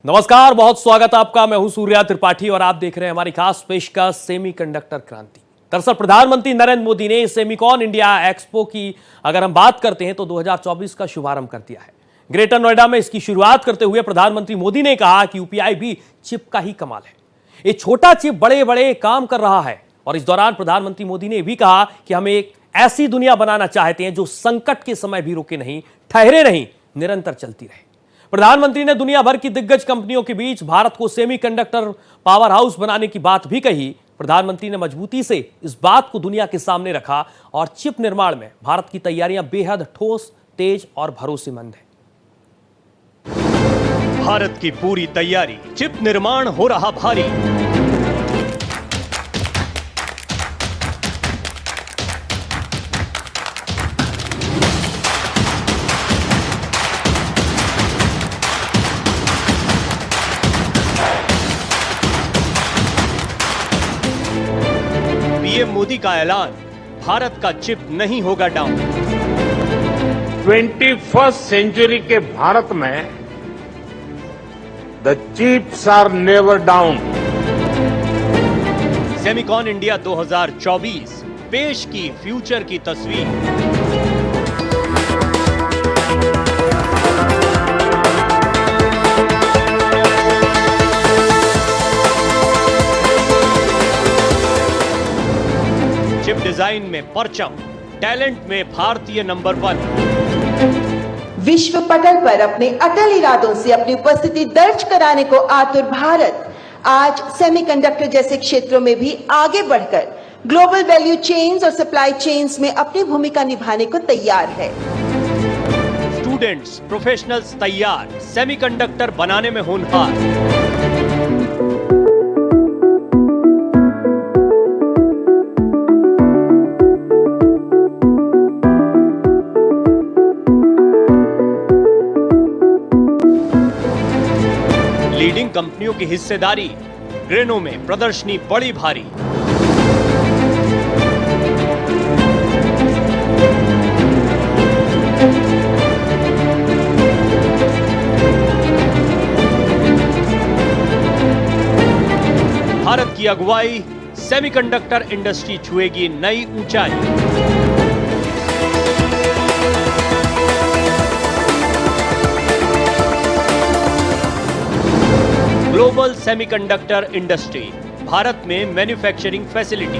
नमस्कार, बहुत स्वागत आपका। मैं हूं सूर्या त्रिपाठी और आप देख रहे हैं हमारी खास पेशकश सेमीकंडक्टर क्रांति। दरअसल प्रधानमंत्री नरेंद्र मोदी ने सेमिकॉन इंडिया एक्सपो की अगर हम बात करते हैं तो 2024 का शुभारंभ कर दिया है। ग्रेटर नोएडा में इसकी शुरुआत करते हुए प्रधानमंत्री मोदी ने कहा कि यूपीआई भी चिप का ही कमाल है। ये छोटा चिप बड़े बड़े काम कर रहा है। और इस दौरान प्रधानमंत्री मोदी ने भी कहा कि हम एक ऐसी दुनिया बनाना चाहते हैं जो संकट के समय भी रुके नहीं, ठहरे नहीं, निरंतर चलती रहे। प्रधानमंत्री ने दुनिया भर की दिग्गज कंपनियों के बीच भारत को सेमीकंडक्टर पावर हाउस बनाने की बात भी कही। प्रधानमंत्री ने मजबूती से इस बात को दुनिया के सामने रखा और चिप निर्माण में भारत की तैयारियां बेहद ठोस, तेज और भरोसेमंद है। भारत की पूरी तैयारी, चिप निर्माण हो रहा भारी। पीएम मोदी का ऐलान, भारत का चिप नहीं होगा डाउन। 21st सेंचुरी के भारत में the chips are never down. Semicon India 2024 पेश की फ्यूचर की तस्वीर। चिप डिजाइन में परचम, टैलेंट में भारतीय नंबर 1। विश्व पटल पर अपने अटल इरादों से अपनी उपस्थिति दर्ज कराने को आतुर भारत आज सेमीकंडक्टर जैसे क्षेत्रों में भी आगे बढ़कर ग्लोबल वैल्यू चेन्स और सप्लाई चेन्स में अपनी भूमिका निभाने को तैयार है। स्टूडेंट्स, प्रोफेशनल्स तैयार, सेमीकंडक्टर बनाने में होनहार। लीडिंग कंपनियों की हिस्सेदारी, ग्रेनो में प्रदर्शनी बड़ी भारी। भारत की अगुवाई, सेमीकंडक्टर इंडस्ट्री छुएगी नई ऊंचाई। ग्लोबल सेमीकंडक्टर इंडस्ट्री, भारत में मैन्युफैक्चरिंग फैसिलिटी।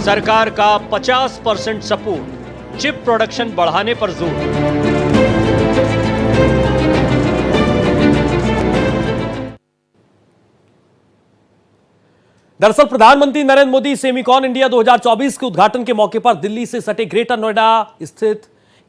सरकार का 50% सपोर्ट, चिप प्रोडक्शन बढ़ाने पर जोर। दरअसल प्रधानमंत्री नरेंद्र मोदी सेमिकॉन इंडिया 2024 के उद्घाटन के मौके पर दिल्ली से सटे ग्रेटर नोएडा स्थित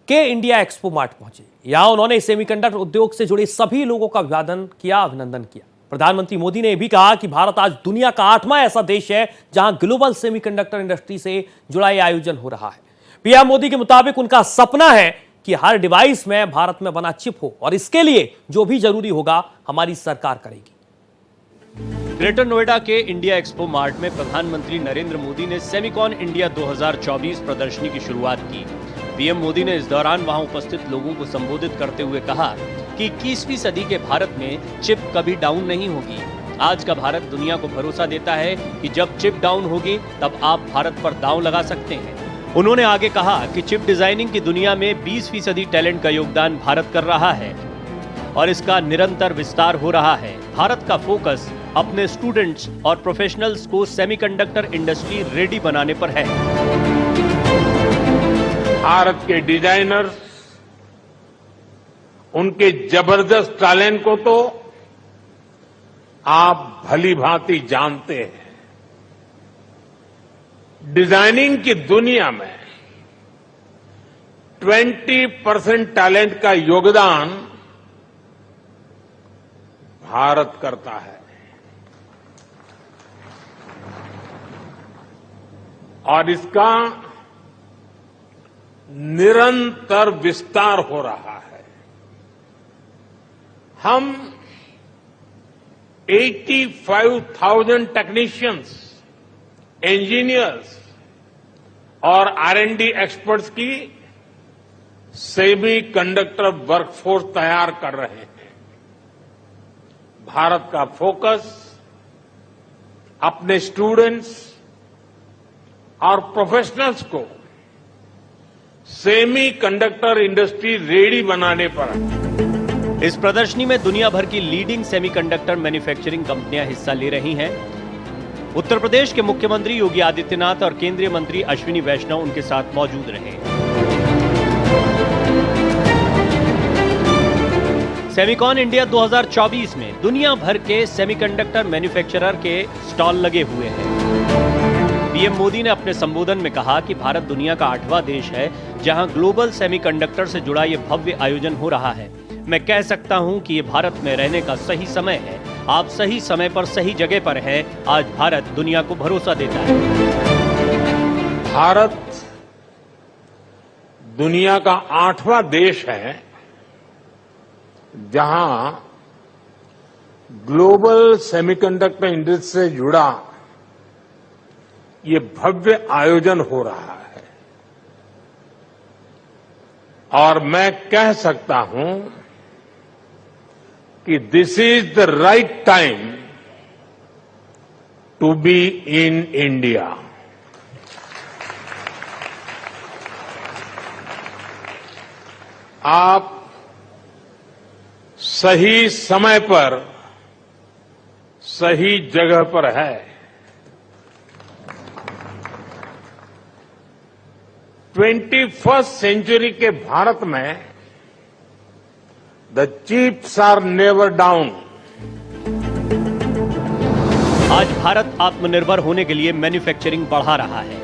के इंडिया एक्सपो मार्ट पहुंचे। यहां उन्होंने सेमीकंडक्टर उद्योग से जुड़े सभी लोगों का अभिनंदन किया। प्रधानमंत्री मोदी ने भी कहा कि भारत आज दुनिया का 8वां ऐसा देश है जहां ग्लोबल सेमीकंडक्टर इंडस्ट्री से जुड़ा यह आयोजन हो रहा है। पीएम मोदी के मुताबिक उनका सपना है कि हर डिवाइस में भारत में बना चिप हो और इसके लिए जो भी जरूरी होगा हमारी सरकार करेगी। ग्रेटर नोएडा के इंडिया एक्सपो मार्ट में प्रधानमंत्री नरेंद्र मोदी ने सेमिकॉन इंडिया 2024 प्रदर्शनी की शुरुआत की। पीएम मोदी ने इस दौरान वहां उपस्थित लोगों को संबोधित करते हुए कहा कि 21वीं सदी के भारत में चिप कभी डाउन नहीं होगी। आज का भारत दुनिया को भरोसा देता है कि जब चिप डाउन होगी तब आप भारत पर दांव लगा सकते हैं। उन्होंने आगे कहा कि चिप डिजाइनिंग की दुनिया में 20% टैलेंट का योगदान भारत कर रहा है और इसका निरंतर विस्तार हो रहा है। भारत का फोकस अपने स्टूडेंट्स और प्रोफेशनल्स को सेमीकंडक्टर इंडस्ट्री रेडी बनाने पर है। भारत के डिजाइनर्स, उनके जबरदस्त टैलेंट को तो आप भली भांति जानते हैं। डिजाइनिंग की दुनिया में 20% टैलेंट का योगदान भारत करता है और इसका निरंतर विस्तार हो रहा है। हम 85,000 टेक्नीशियंस, इंजीनियर्स और R&D एक्सपर्ट्स की सेमी कंडक्टर वर्कफोर्स तैयार कर रहे हैं। भारत का फोकस अपने स्टूडेंट्स और प्रोफेशनल्स को सेमी कंडक्टर इंडस्ट्री रेडी बनाने पर है। इस प्रदर्शनी में दुनिया भर की लीडिंग सेमीकंडक्टर मैन्युफैक्चरिंग कंपनियां हिस्सा ले रही हैं। उत्तर प्रदेश के मुख्यमंत्री योगी आदित्यनाथ और केंद्रीय मंत्री अश्विनी वैष्णव उनके साथ मौजूद रहे। सेमिकॉन इंडिया 2024 में दुनिया भर के सेमीकंडक्टर मैन्युफैक्चरर के स्टॉल लगे हुए हैं। पीएम मोदी ने अपने संबोधन में कहा कि भारत दुनिया का 8वां देश है जहां ग्लोबल सेमीकंडक्टर से जुड़ा ये भव्य आयोजन हो रहा है। मैं कह सकता हूं कि ये भारत में रहने का सही समय है। आप सही समय पर सही जगह पर हैं। आज भारत दुनिया को भरोसा देता है। भारत दुनिया का 8वां देश है जहां ग्लोबल सेमीकंडक्टर इंडस्ट्री से जुड़ा ये भव्य आयोजन हो रहा है और मैं कह सकता हूं कि this is the right time to be in India. आप सही समय पर सही जगह पर है। 21st सेंचुरी के भारत में the chips are never down. आज भारत आत्मनिर्भर होने के लिए मैन्युफैक्चरिंग बढ़ा रहा है।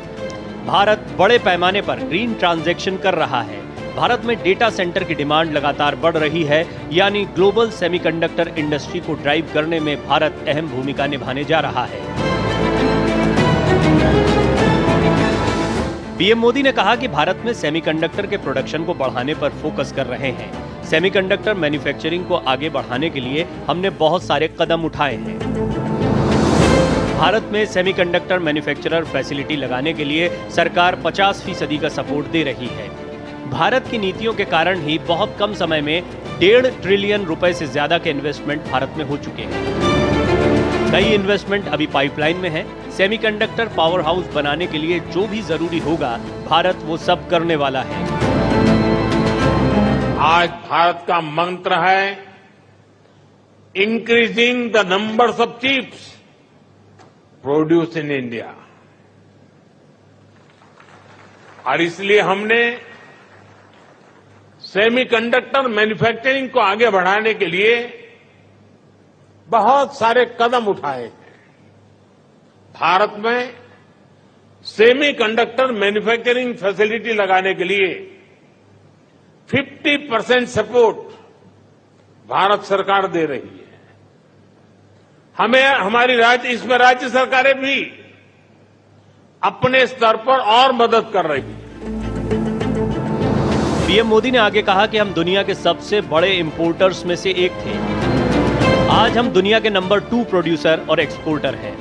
भारत बड़े पैमाने पर ग्रीन ट्रांजैक्शन कर रहा है। भारत में डेटा सेंटर की डिमांड लगातार बढ़ रही है, यानी ग्लोबल सेमीकंडक्टर इंडस्ट्री को ड्राइव करने में भारत अहम भूमिका निभाने जा रहा है। पीएम मोदी ने कहा कि भारत में सेमीकंडक्टर के प्रोडक्शन को बढ़ाने पर फोकस कर रहे हैं। सेमीकंडक्टर मैन्युफैक्चरिंग को आगे बढ़ाने के लिए हमने बहुत सारे कदम उठाए हैं। भारत में सेमीकंडक्टर मैन्युफैक्चरर फैसिलिटी लगाने के लिए सरकार 50% का सपोर्ट दे रही है। भारत की नीतियों के कारण ही बहुत कम समय में 1.5 ट्रिलियन रुपए से ज्यादा के इन्वेस्टमेंट भारत में हो चुके हैं। कई इन्वेस्टमेंट अभी पाइपलाइन में है। सेमीकंडक्टर पावर हाउस बनाने के लिए जो भी जरूरी होगा, भारत वो सब करने वाला है। आज भारत का मंत्र है increasing the numbers of chips produce in India. और इसलिए हमने सेमीकंडक्टर मैन्युफैक्चरिंग को आगे बढ़ाने के लिए बहुत सारे कदम उठाए हैं। भारत में सेमीकंडक्टर मैन्युफैक्चरिंग फैसिलिटी लगाने के लिए 50% सपोर्ट भारत सरकार दे रही है। हमें हमारी इसमें राज्य सरकारें भी अपने स्तर पर और मदद कर रही है। पीएम मोदी ने आगे कहा कि हम दुनिया के सबसे बड़े इंपोर्टर्स में से एक थे। आज हम दुनिया के नंबर 2 प्रोड्यूसर और एक्सपोर्टर हैं।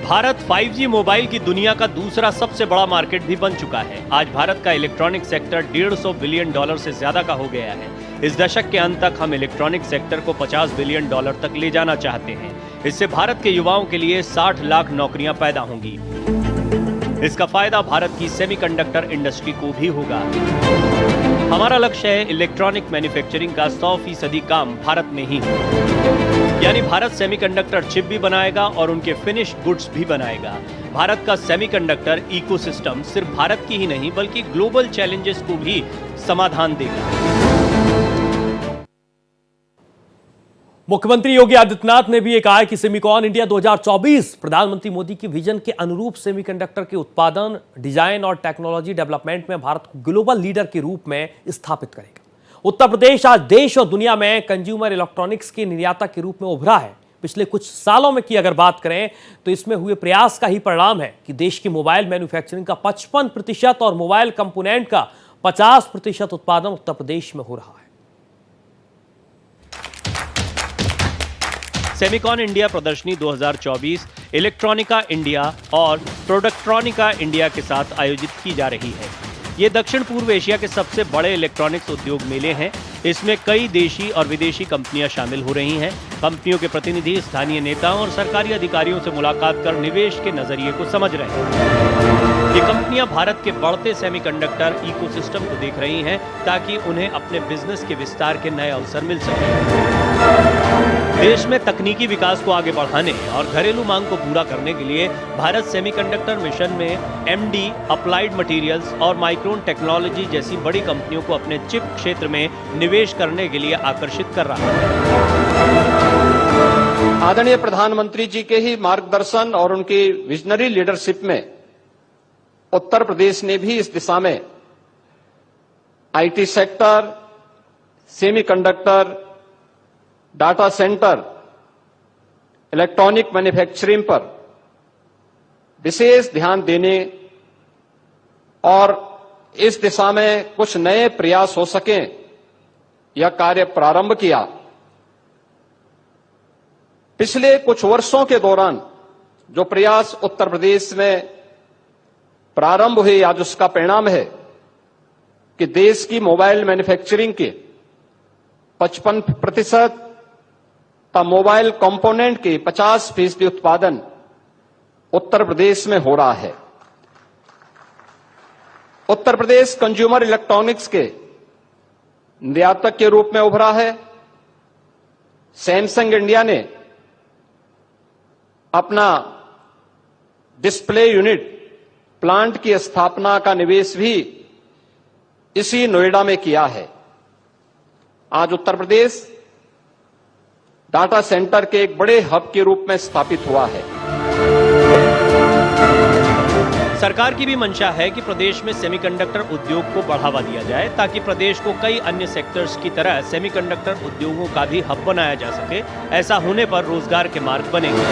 भारत 5G मोबाइल की दुनिया का दूसरा सबसे बड़ा मार्केट भी बन चुका है। आज भारत का इलेक्ट्रॉनिक सेक्टर $150 बिलियन से ज्यादा का हो गया है। इस दशक के अंत तक हम इलेक्ट्रॉनिक सेक्टर को $50 बिलियन तक ले जाना चाहते हैं। इससे भारत के युवाओं के लिए 60 लाख नौकरियां पैदा होंगी। इसका फायदा भारत की सेमीकंडक्टर इंडस्ट्री को भी होगा। हमारा लक्ष्य है इलेक्ट्रॉनिक मैन्युफैक्चरिंग का 100% काम भारत में ही हो। यानी भारत सेमीकंडक्टर चिप भी बनाएगा और उनके फिनिश्ड गुड्स भी बनाएगा। भारत का सेमीकंडक्टर इकोसिस्टम सिर्फ भारत की ही नहीं बल्कि ग्लोबल चैलेंजेस को भी समाधान देगा। मुख्यमंत्री योगी आदित्यनाथ ने भी ये कहा है कि सेमिकॉन इंडिया 2024 प्रधानमंत्री मोदी की विजन के अनुरूप सेमीकंडक्टर के उत्पादन, डिजाइन और टेक्नोलॉजी डेवलपमेंट में भारत को ग्लोबल लीडर के रूप में स्थापित करेगा। उत्तर प्रदेश आज देश और दुनिया में कंज्यूमर इलेक्ट्रॉनिक्स के निर्याता के रूप में उभरा है। पिछले कुछ सालों में की अगर बात करें तो इसमें हुए प्रयास का ही परिणाम है कि देश की मोबाइल मैन्युफैक्चरिंग का 55% और मोबाइल कंपोनेंट का 50% उत्पादन उत्तर प्रदेश में हो रहा है। सेमिकॉन इंडिया प्रदर्शनी 2024 इलेक्ट्रॉनिका इंडिया और प्रोडक्ट्रॉनिका इंडिया के साथ आयोजित की जा रही है। ये दक्षिण पूर्व एशिया के सबसे बड़े इलेक्ट्रॉनिक्स उद्योग मेले हैं। इसमें कई देशी और विदेशी कंपनियां शामिल हो रही हैं। कंपनियों के प्रतिनिधि स्थानीय नेताओं और सरकारी अधिकारियों से मुलाकात कर निवेश के नजरिए को समझ रहे हैं। ये कंपनियां भारत के बढ़ते सेमीकंडक्टर इकोसिस्टम को देख रही हैं ताकि उन्हें अपने बिजनेस के विस्तार के नए अवसर मिल सकें। देश में तकनीकी विकास को आगे बढ़ाने और घरेलू मांग को पूरा करने के लिए भारत सेमीकंडक्टर मिशन में एमडी, अप्लाइड मटेरियल्स और माइक्रोन टेक्नोलॉजी जैसी बड़ी कंपनियों को अपने चिप क्षेत्र में निवेश करने के लिए आकर्षित कर रहा है। आदरणीय प्रधानमंत्री जी के ही मार्गदर्शन और उनकी विजनरी लीडरशिप में उत्तर प्रदेश ने भी इस दिशा में IT sector, semiconductor, data centre, electronic manufacturing पर विशेष ध्यान देने और इस दिशा में कुछ नए प्रयास हो सकें, यह कार्य प्रारंभ किया। पिछले कुछ वर्षों के दौरान जो प्रयास उत्तर प्रदेश में प्रारंभ हुए, आज उसका परिणाम है कि देश की मोबाइल मैन्युफैक्चरिंग के 55% का मोबाइल कंपोनेंट के 50% उत्पादन उत्तर प्रदेश में हो रहा है। उत्तर प्रदेश कंज्यूमर इलेक्ट्रॉनिक्स के निर्यातक के रूप में उभरा है। सैमसंग इंडिया ने अपना डिस्प्ले यूनिट प्लांट की स्थापना का निवेश भी इसी नोएडा में किया है। आज उत्तर प्रदेश डाटा सेंटर के एक बड़े हब के रूप में स्थापित हुआ है। सरकार की भी मंशा है कि प्रदेश में सेमीकंडक्टर उद्योग को बढ़ावा दिया जाए ताकि प्रदेश को कई अन्य सेक्टर्स की तरह सेमीकंडक्टर उद्योगों का भी हब बनाया जा सके। ऐसा होने पर रोजगार के मार्ग बनेंगे।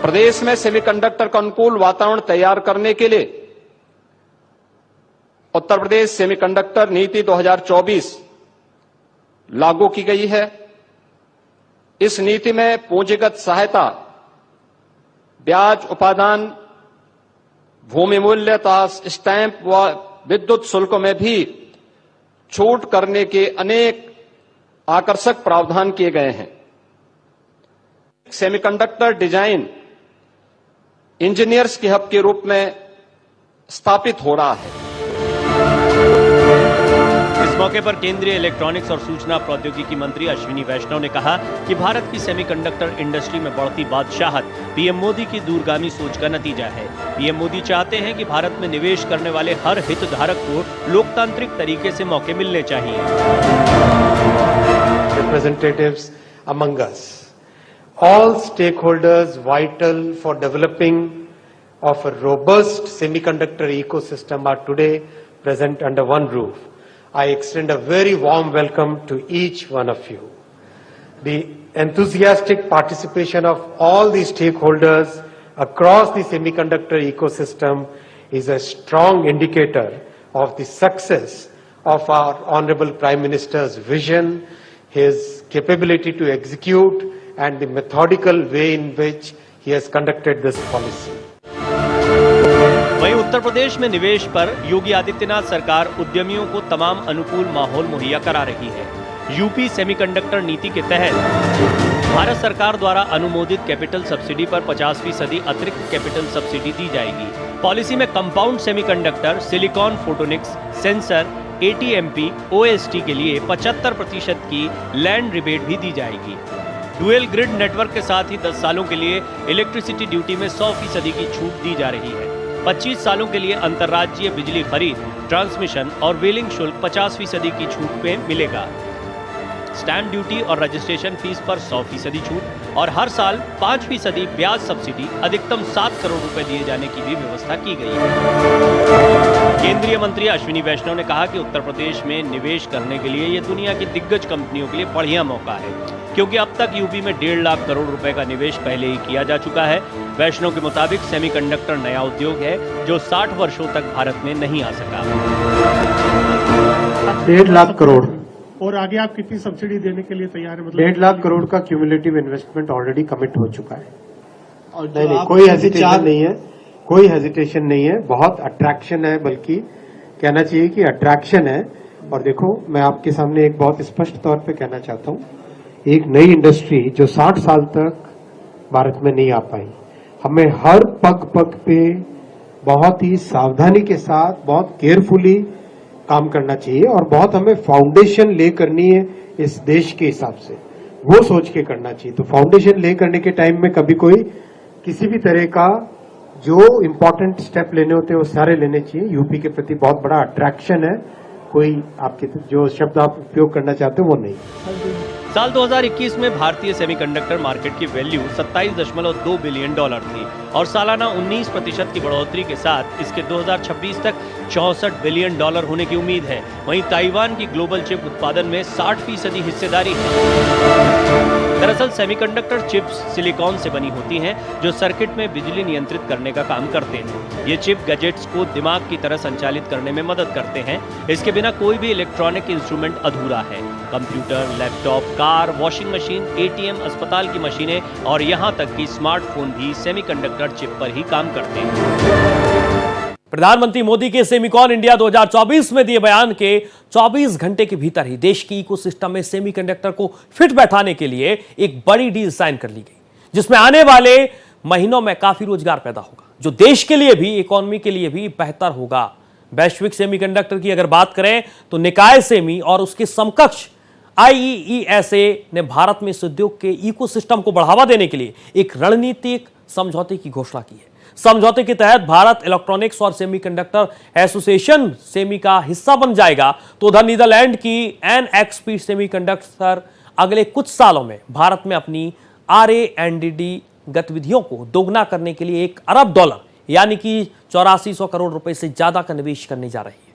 प्रदेश में सेमीकंडक्टर का अनुकूल वातावरण तैयार करने के लिए उत्तर प्रदेश सेमीकंडक्टर नीति 2024 लागू की गई है। इस नीति में पूंजीगत सहायता, ब्याज उपादान, भूमि मूल्य तथा स्टैंप व विद्युत शुल्क में भी छूट करने के अनेक आकर्षक प्रावधान किए गए हैं। सेमीकंडक्टर डिजाइन इंजीनियर्स के हब के रूप में स्थापित हो रहा है। इस मौके पर केंद्रीय इलेक्ट्रॉनिक्स और सूचना प्रौद्योगिकी मंत्री अश्विनी वैष्णव ने कहा कि भारत की सेमीकंडक्टर इंडस्ट्री में बढ़ती बादशाहत पीएम मोदी की दूरगामी सोच का नतीजा है। पीएम मोदी चाहते हैं कि भारत में निवेश करने वाले हर हितधारक को लोकतांत्रिक तरीके से मौके मिलने चाहिए। Representatives among us, all stakeholders vital for developing of a robust semiconductor ecosystem are today present under one roof. I extend a very warm welcome to each one of you. The enthusiastic participation of all the stakeholders across the semiconductor ecosystem is a strong indicator of the success of our Honorable Prime Minister's vision, his capability to execute, and the methodical way in which he has conducted this policy. वहीं उत्तर प्रदेश में निवेश पर योगी आदित्यनाथ सरकार उद्यमियों को तमाम अनुकूल माहौल मुहैया करा रही है। यूपी सेमीकंडक्टर नीति के तहत भारत सरकार द्वारा अनुमोदित कैपिटल सब्सिडी पर 50% अतिरिक्त कैपिटल सब्सिडी दी जाएगी। पॉलिसी में compound semiconductor, silicon photonics, sensor, ATMP, OST के लिए 75% की लैंड रिबेट भी दी जाएगी। डुअल ग्रिड नेटवर्क के साथ ही 10 सालों के लिए इलेक्ट्रिसिटी ड्यूटी में 100% की छूट दी जा रही है। 25 सालों के लिए अंतर्राज्यीय बिजली खरीद, ट्रांसमिशन और व्हीलिंग शुल्क 50% की छूट पे मिलेगा। स्टैंप ड्यूटी और रजिस्ट्रेशन फीस पर 100% छूट और हर साल 5% ब्याज सब्सिडी अधिकतम 7 करोड़ रुपए दिए जाने की भी व्यवस्था की गई है। केंद्रीय मंत्री अश्विनी वैष्णव ने कहा कि उत्तर प्रदेश में निवेश करने के लिए ये दुनिया की दिग्गज कंपनियों के लिए बढ़िया मौका है, क्योंकि अब तक यूपी में 1.5 लाख करोड़ रुपए का निवेश पहले ही किया जा चुका है। वैष्णव के मुताबिक सेमीकंडक्टर नया उद्योग है जो 60 वर्षों तक भारत में नहीं आ सका। 1.5 लाख करोड़ और आगे आप कितनी सब्सिडी देने के लिए तैयार है? 1.5 लाख करोड़ का क्यूमुलेटिव इन्वेस्टमेंट ऑलरेडी कमिट हो चुका है। और नहीं, कोई हेजिटेशन नहीं है, कोई हेजिटेशन नहीं है, बहुत अट्रैक्शन है, बल्कि कहना चाहिए कि अट्रैक्शन है। और देखो, मैं आपके सामने एक बहुत स्पष्ट तौर पे कहना चाहता हूं, एक नई इंडस्ट्री जो 60 साल तक भारत में नहीं आ पाई, हमें हर पग पग पे बहुत ही सावधानी के साथ, बहुत केयरफुली काम करना चाहिए और बहुत हमें फाउंडेशन ले करनी है इस देश के हिसाब से, वो सोच के करना चाहिए। तो फाउंडेशन ले करने के टाइम में कभी कोई किसी भी तरह का जो इंपॉर्टेंट स्टेप लेने होते हैं वो सारे लेने चाहिए। यूपी के प्रति बहुत बड़ा अट्रैक्शन है, कोई आपके जो शब्द आप उपयोग करना चाहते हो वो नहीं। साल 2021 में भारतीय सेमीकंडक्टर मार्केट की वैल्यू 27.2 बिलियन डॉलर थी और सालाना 19% की बढ़ोतरी के साथ इसके 2026 तक 64 बिलियन डॉलर होने की उम्मीद है। वहीं ताइवान की ग्लोबल चिप उत्पादन में 60% हिस्सेदारी है। दरअसल सेमीकंडक्टर चिप्स सिलिकॉन से बनी होती हैं जो सर्किट में बिजली नियंत्रित करने का काम करते हैं। ये चिप गैजेट्स को दिमाग की तरह संचालित करने में मदद करते हैं। इसके बिना कोई भी इलेक्ट्रॉनिक इंस्ट्रूमेंट अधूरा है। Computer, laptop, car, washing machine, ATM, अस्पताल की मशीनें और यहां तक कि स्मार्टफोन भी सेमीकंडक्टर चिप पर ही काम करते हैं। प्रधानमंत्री मोदी के सेमिकॉन इंडिया 2024 में दिए बयान के 24 घंटे के भीतर ही देश की इकोसिस्टम में सेमीकंडक्टर को फिट बैठाने के लिए एक बड़ी डील साइन कर ली गई, जिसमें आने वाले महीनों में काफी रोजगार पैदा होगा, जो देश के लिए भी, इकोनॉमी के लिए भी बेहतर होगा। वैश्विक सेमीकंडक्टर की अगर बात करें तो निकाय सेमी और उसके समकक्ष IEESA ने भारत में इस उद्योग के इकोसिस्टम को बढ़ावा देने के लिए एक रणनीतिक समझौते की घोषणा की है। समझौते के तहत भारत इलेक्ट्रॉनिक्स और सेमीकंडक्टर एसोसिएशन सेमी का हिस्सा बन जाएगा, तो उधर नीदरलैंड की NXP सेमीकंडक्टर अगले कुछ सालों में भारत में अपनी R&D गतिविधियों को दोगुना करने के लिए $1 अरब यानी कि 8400 करोड़ रुपए से ज्यादा का निवेश करने जा रही है।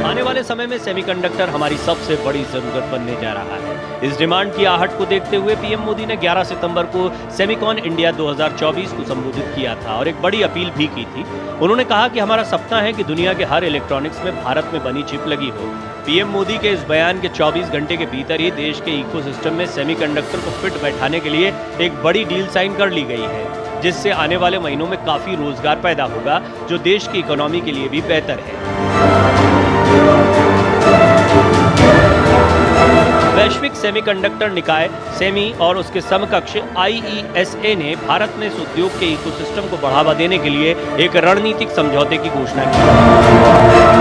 आने वाले समय में सेमीकंडक्टर हमारी सबसे बड़ी जरूरत बनने जा रहा है। इस डिमांड की आहट को देखते हुए पीएम मोदी ने 11 सितंबर को सेमीकॉन इंडिया 2024 को संबोधित किया था और एक बड़ी अपील भी की थी। उन्होंने कहा कि हमारा सपना है कि दुनिया के हर इलेक्ट्रॉनिक्स में भारत में बनी चिप लगी हो। पीएम मोदी के इस बयान के 24 घंटे के भीतर ही देश के इकोसिस्टम में सेमीकंडक्टर को फिट बैठाने के लिए एक बड़ी डील साइन कर ली गई है, जिससे आने वाले महीनों में काफी रोजगार पैदा होगा, जो देश की इकोनॉमी के लिए भी बेहतर है। वैश्विक सेमीकंडक्टर निकाय सेमी और उसके समकक्ष IESA ने भारत में इस उद्योग के इकोसिस्टम को बढ़ावा देने के लिए एक रणनीतिक समझौते की घोषणा की।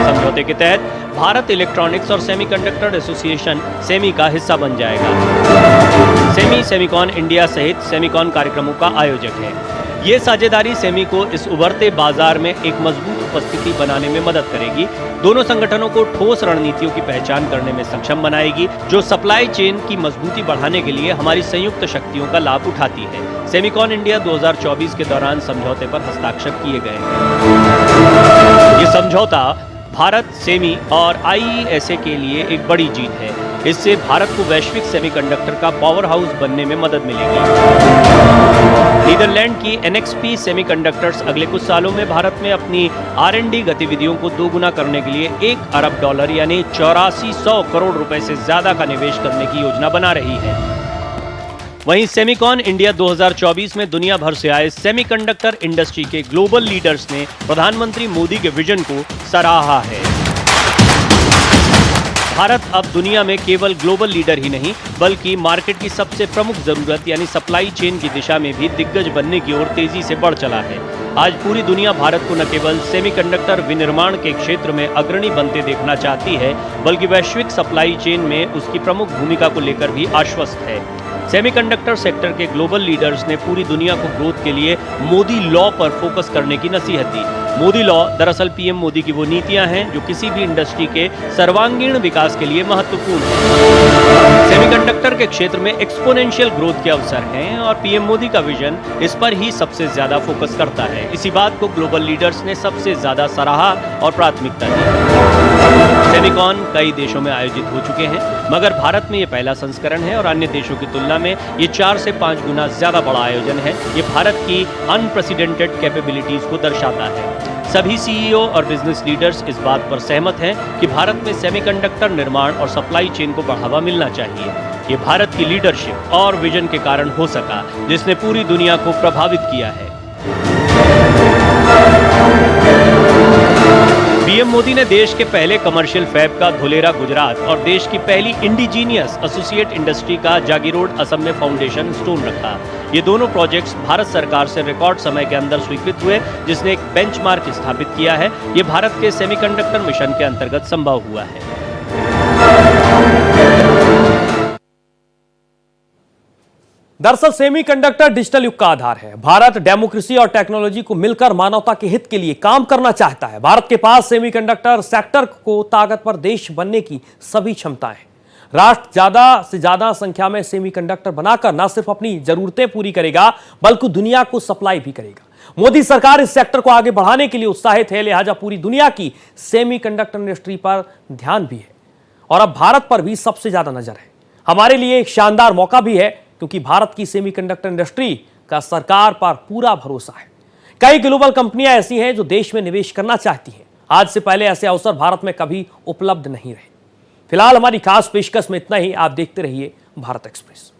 समझौते के तहत भारत इलेक्ट्रॉनिक्स और सेमीकंडक्टर एसोसिएशन सेमी का हिस्सा बन जाएगा। सेमी सेमीकॉन इंडिया सहित सेमीकॉन कार्यक्रमों का आयोजक है। ये साझेदारी सेमी को इस उभरते बाजार में एक मजबूत उपस्थिति बनाने में मदद करेगी। दोनों संगठनों को ठोस रणनीतियों की पहचान करने में सक्षम बनाएगी, जो सप्लाई चेन की मजबूती बढ़ाने के लिए हमारी संयुक्त शक्तियों का लाभ उठाती है। सेमीकॉन इंडिया 2024 के दौरान समझौते पर हस्ताक्षर किए गए हैं। ये समझौता भारत, सेमी और IESA के लिए एक बड़ी जीत है। इससे भारत को वैश्विक सेमीकंडक्टर का पावर हाउस बनने में मदद मिलेगी। नीदरलैंड की NXP सेमीकंडक्टर्स अगले कुछ सालों में भारत में अपनी R&D गतिविधियों को दोगुना करने के लिए $1 अरब यानी 8400 करोड़ रुपए से ज्यादा का निवेश करने की योजना बना रही है। वहीं सेमीकॉन इंडिया 2024 में दुनिया भर से आए सेमीकंडक्टर इंडस्ट्री के ग्लोबल लीडर्स ने प्रधानमंत्री मोदी के विजन को सराहा है। भारत अब दुनिया में केवल ग्लोबल लीडर ही नहीं, बल्कि मार्केट की सबसे प्रमुख जरूरत यानी सप्लाई चेन की दिशा में भी दिग्गज बनने की ओर तेजी से बढ़ चला है। आज पूरी दुनिया भारत को न केवल सेमीकंडक्टर विनिर्माण के क्षेत्र में अग्रणी बनते देखना चाहती है, बल्कि वैश्विक सप्लाई चेन में उसकी प्रमुख भूमिका को लेकर भी आश्वस्त है। सेमीकंडक्टर सेक्टर के ग्लोबल लीडर्स ने पूरी दुनिया को ग्रोथ के लिए मोदी लॉ पर फोकस करने की नसीहत दी। मोदी लॉ दरअसल पीएम मोदी की वो नीतियां हैं जो किसी भी इंडस्ट्री के सर्वांगीण विकास के लिए महत्वपूर्ण है। सेमीकंडक्टर के क्षेत्र में एक्सपोनेंशियल ग्रोथ के अवसर हैं और पीएम मोदी का विजन इस पर ही सबसे ज्यादा फोकस करता है। इसी बात को ग्लोबल लीडर्स ने सबसे ज्यादा सराहा और प्राथमिकता दी। सेमीकॉन कई देशों में आयोजित हो चुके हैं, मगर भारत में ये पहला संस्करण है और अन्य देशों की तुलना में ये 4 से 5 गुना ज्यादा बड़ा आयोजन है। ये भारत की अनप्रेसिडेंटेड कैपेबिलिटीज को दर्शाता है। सभी सीईओ और बिजनेस लीडर्स इस बात पर सहमत हैं कि भारत में सेमीकंडक्टर निर्माण और सप्लाई चेन को बढ़ावा मिलना चाहिए। ये भारत की लीडरशिप और विजन के कारण हो सका, जिसने पूरी दुनिया को प्रभावित किया है। पीएम मोदी ने देश के पहले कमर्शियल फैब का धुलेरा गुजरात और देश की पहली इंडिजीनियस एसोसिएट इंडस्ट्री का जागीरोड असम में फाउंडेशन स्टोन रखा। ये दोनों प्रोजेक्ट्स भारत सरकार से रिकॉर्ड समय के अंदर स्वीकृत हुए, जिसने एक बेंचमार्क स्थापित किया है। ये भारत के सेमीकंडक्टर मिशन के अंतर्गत संभव हुआ है। दरअसल सेमीकंडक्टर डिजिटल युग का आधार है। भारत डेमोक्रेसी और टेक्नोलॉजी को मिलकर मानवता के हित के लिए काम करना चाहता है। भारत के पास सेमीकंडक्टर सेक्टर को ताकतवर देश बनने की सभी क्षमताएं हैं। राष्ट्र ज्यादा से ज्यादा संख्या में सेमीकंडक्टर बनाकर न सिर्फ अपनी जरूरतें पूरी करेगा, बल्कि दुनिया को सप्लाई भी करेगा। मोदी सरकार इस सेक्टर को आगे बढ़ाने के लिए उत्साहित है, लिहाजा पूरी दुनिया की सेमीकंडक्टर इंडस्ट्री पर ध्यान भी है और अब भारत पर भी सबसे ज्यादा नजर है। हमारे लिए एक शानदार मौका भी है, क्योंकि भारत की सेमीकंडक्टर इंडस्ट्री का सरकार पर पूरा भरोसा है। कई ग्लोबल कंपनियां ऐसी हैं जो देश में निवेश करना चाहती हैं। आज से पहले ऐसे अवसर भारत में कभी उपलब्ध नहीं रहे। फिलहाल हमारी खास पेशकश में इतना ही। आप देखते रहिए भारत एक्सप्रेस।